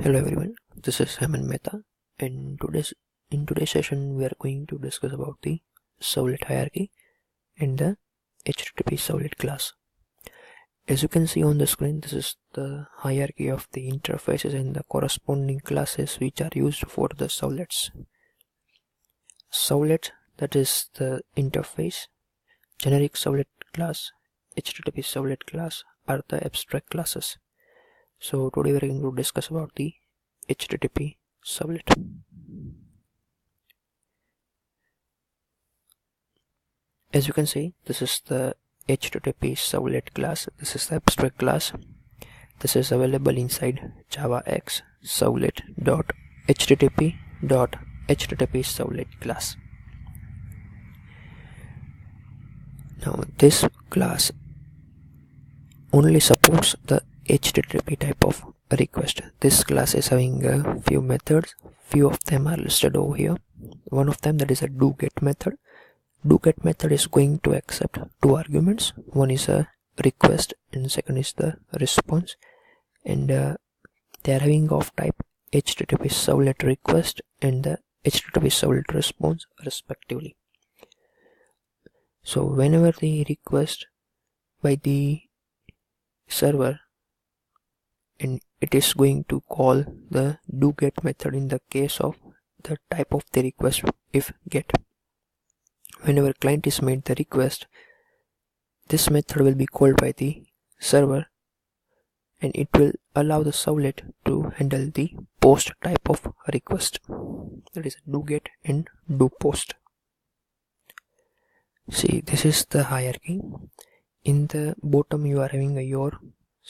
Hello everyone, this is Heman Mehta, and in today's session we are going to discuss about the servlet hierarchy and the HTTP servlet class. As you can see on the screen, this is the hierarchy of the interfaces and the corresponding classes which are used for the servlets. Servlet, that is the interface, generic servlet class, HTTP servlet class are the abstract classes. So today we are going to discuss about the HTTP servlet. As you can see, this is the HTTP servlet class. This is the abstract class. This is available inside javax servlet.http.http servlet class. Now this class only supports the HTTP type of request. This class is having a few methods. Few of them are listed over here. One of them, that is a doGet method. doGet method is going to accept two arguments. One is a request and second is the response, and they are having of type HTTP servlet request and the HTTP servlet response respectively. So whenever the request by the server, and it is going to call the doGet method in the case of the type of the request if get. Whenever client is made the request, this method will be called by the server and it will allow the servlet to handle the post type of request, that is doGet and doPost. See, this is the hierarchy. In the bottom you are having your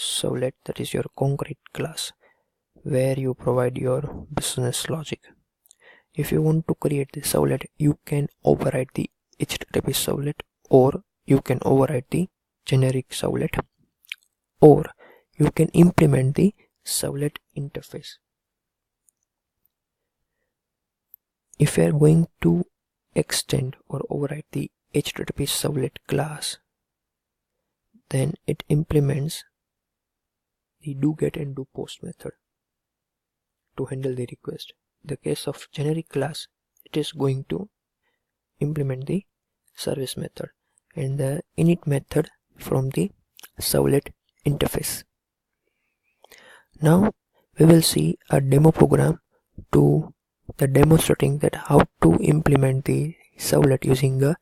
servlet, that is your concrete class, where you provide your business logic. If you want to create the servlet, you can override the HTTP servlet, or you can override the generic servlet, or you can implement the servlet interface. If you are going to extend or override the HTTP servlet class, then it implements the doGet and doPost method to handle the request. In the case of generic class, it is going to implement the service method and the init method from the servlet interface. Now we will see a demo program to demonstrating that how to implement the servlet using a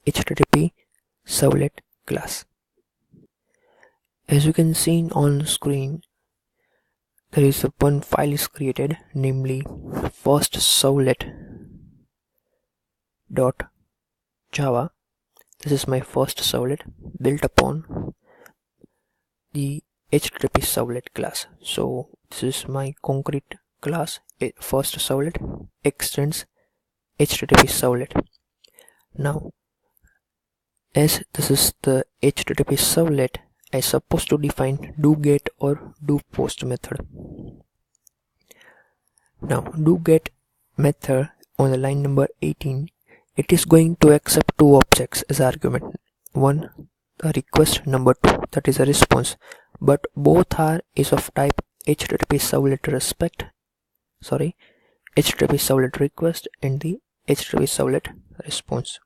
HTTP servlet class. As you can see on screen, there is one file is created, namely first servlet.java. This is my first servlet built upon the HTTP servlet class. So this is my concrete class. First servlet extends HTTP servlet. Now, as this is the HTTP servlet, I supposed to define doGet or doPost method. Now doGet method on the line number 18, it is going to accept two objects as argument. One, the request, number two, that is a response, but both are is of type HTTP servlet HTTP servlet request and the HTTP servlet response.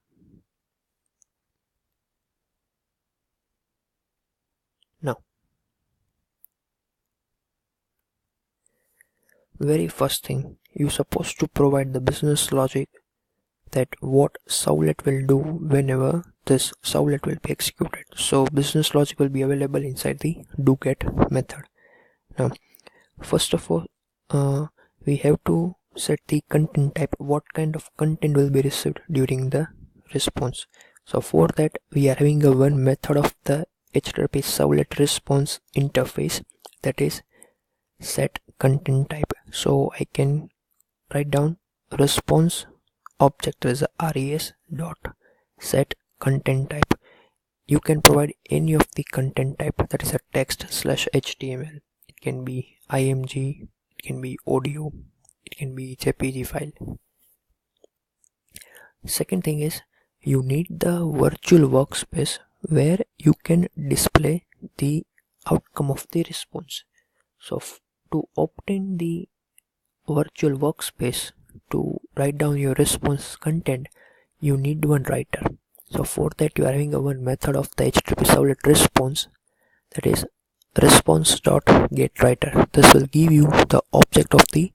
Now, very first thing, you're supposed to provide the business logic that what servlet will do whenever this servlet will be executed. So business logic will be available inside the doGet method. Now, first of all, we have to set the content type. What kind of content will be received during the response? So for that, we are having a one method of the HTTP servlet response interface, that is set content type. So I can write down response object as a res dot set content type. You can provide any of the content type, that is a text / HTML. It can be img, it can be audio, it can be JPG file. Second thing is, you need the virtual workspace where you can display the outcome of the response. So to obtain the virtual workspace to write down your response content, you need one writer. So for that, you are having one method of the HttpServlet response, that is response.getWriter. This will give you the object of the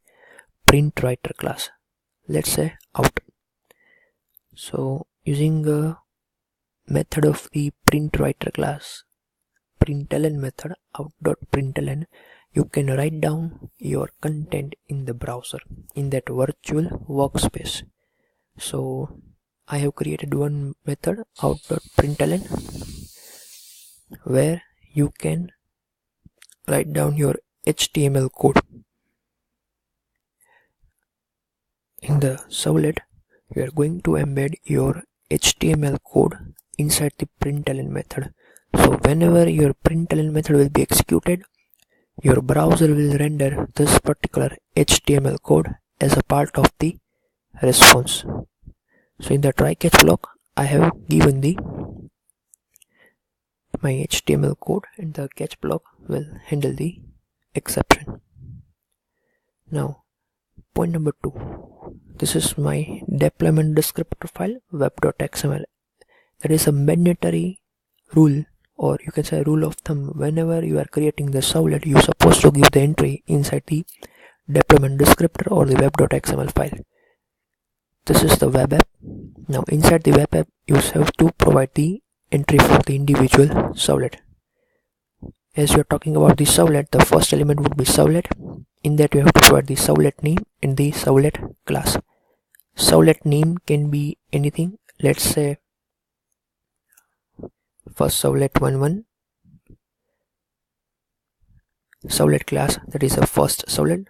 printWriter class. Let's say out. So using a method of the printWriter class, println method out.println, you can write down your content in the browser in that virtual workspace. So I have created one method out.println where you can write down your HTML code. In the servlet, you are going to embed your HTML code inside the println method. So whenever your println method will be executed, your browser will render this particular HTML code as a part of the response. So in the try catch block, I have given my HTML code, and the catch block will handle the exception. Now, point number 2. This is my deployment descriptor file web.xml. That is a mandatory rule, or you can say rule of thumb. Whenever you are creating the servlet, you are supposed to give the entry inside the deployment descriptor or the web.xml file. This is the web app. Now inside the web app, you have to provide the entry for the individual servlet. As you are talking about the servlet, the first element would be servlet. In that, you have to provide the servlet name and the servlet class. Servlet name can be anything. Let's say first servlet 11, servlet class, that is a first servlet,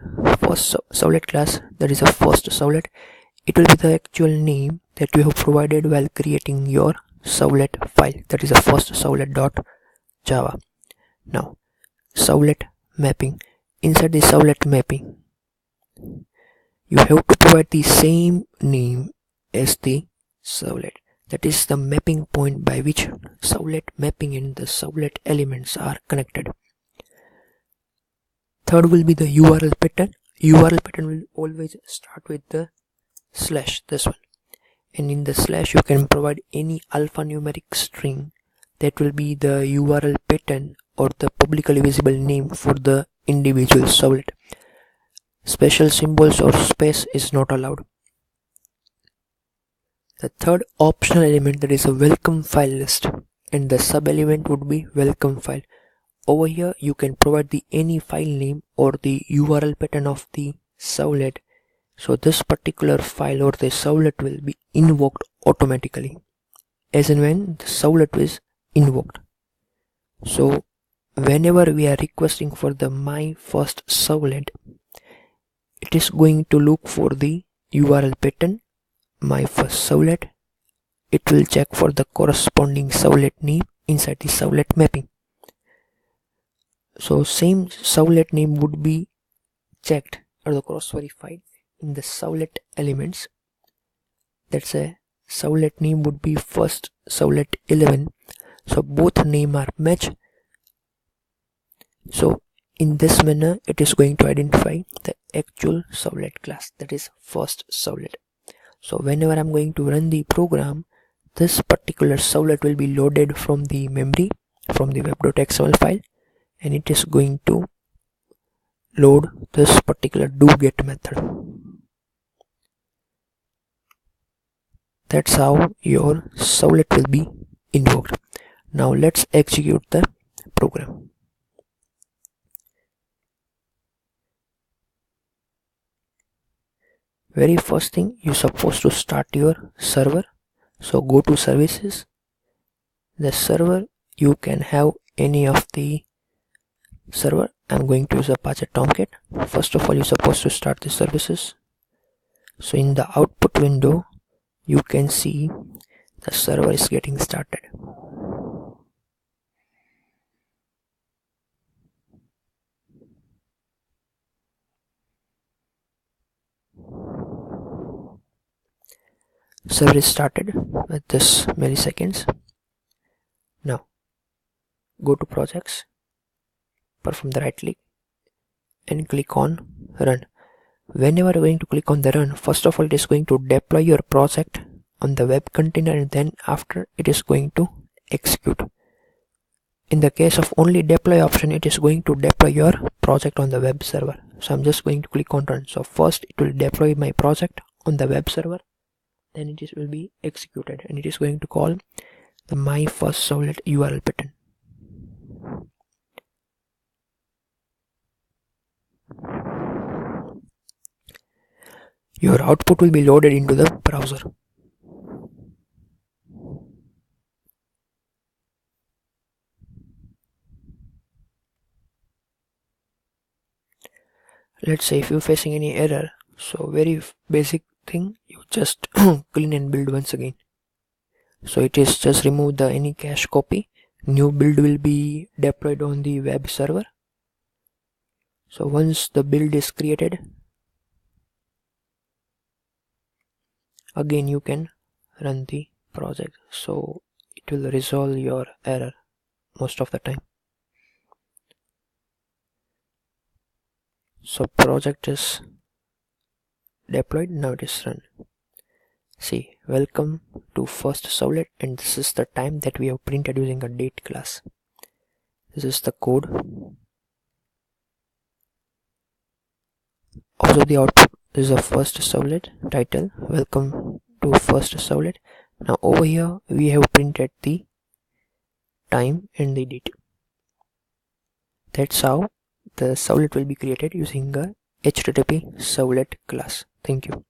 servlet class, that is a first servlet. It will be the actual name that you have provided while creating your servlet file, that is a first servlet.java. Now servlet mapping. Inside the servlet mapping, you have to provide the same name as the servlet. That is the mapping point by which servlet mapping and the servlet elements are connected. Third will be the URL pattern. URL pattern will always start with the slash, this one, and in the slash you can provide any alphanumeric string that will be the URL pattern or the publicly visible name for the individual servlet. Special symbols or space is not allowed. The third optional element, that is a welcome file list, and the sub element would be welcome file. Over here you can provide the any file name or the URL pattern of the servlet, so this particular file or the servlet will be invoked automatically as and when the servlet is invoked. So whenever we are requesting for the my first servlet, it is going to look for the URL pattern my first servlet. It will check for the corresponding servlet name inside the servlet mapping. So same servlet name would be checked or the cross verified in the servlet elements. That's a servlet name would be first servlet 11. So both name are matched. So in this manner, it is going to identify the actual servlet class, that is first servlet. So whenever I'm going to run the program, this particular servlet will be loaded from the memory, from the web.xml file, and it is going to load this particular doGet method. That's how your servlet will be invoked. Now let's execute the program. Very first thing, you're supposed to start your server. So go to services. The server, you can have any of the server. I'm going to use Apache Tomcat. First of all, you're supposed to start the services. So in the output window, you can see the server is getting started. Server is started with this milliseconds. Now go to projects, perform the right click, and click on run. Whenever you're going to click on the run, first of all it is going to deploy your project on the web container, and then after it is going to execute. In the case of only deploy option, it is going to deploy your project on the web server. So I'm just going to click on run. So first it will deploy my project on the web server, then it will be executed, and it is going to call the my first Servlet URL pattern. Your output will be loaded into the browser. Let's say if you're facing any error, so very basic thing, you just clean and build once again. So it is just remove the any cache copy. New build will be deployed on the web server. So once the build is created, again you can run the project, so it will resolve your error most of the time. So project is deployed, now it is run. See, welcome to first Servlet, and this is the time that we have printed using a date class. This is the code. Also the output is the first Servlet title, welcome to first Servlet. Now over here we have printed the time and the date. That's how the Servlet will be created using a HttpServlet class. Thank you.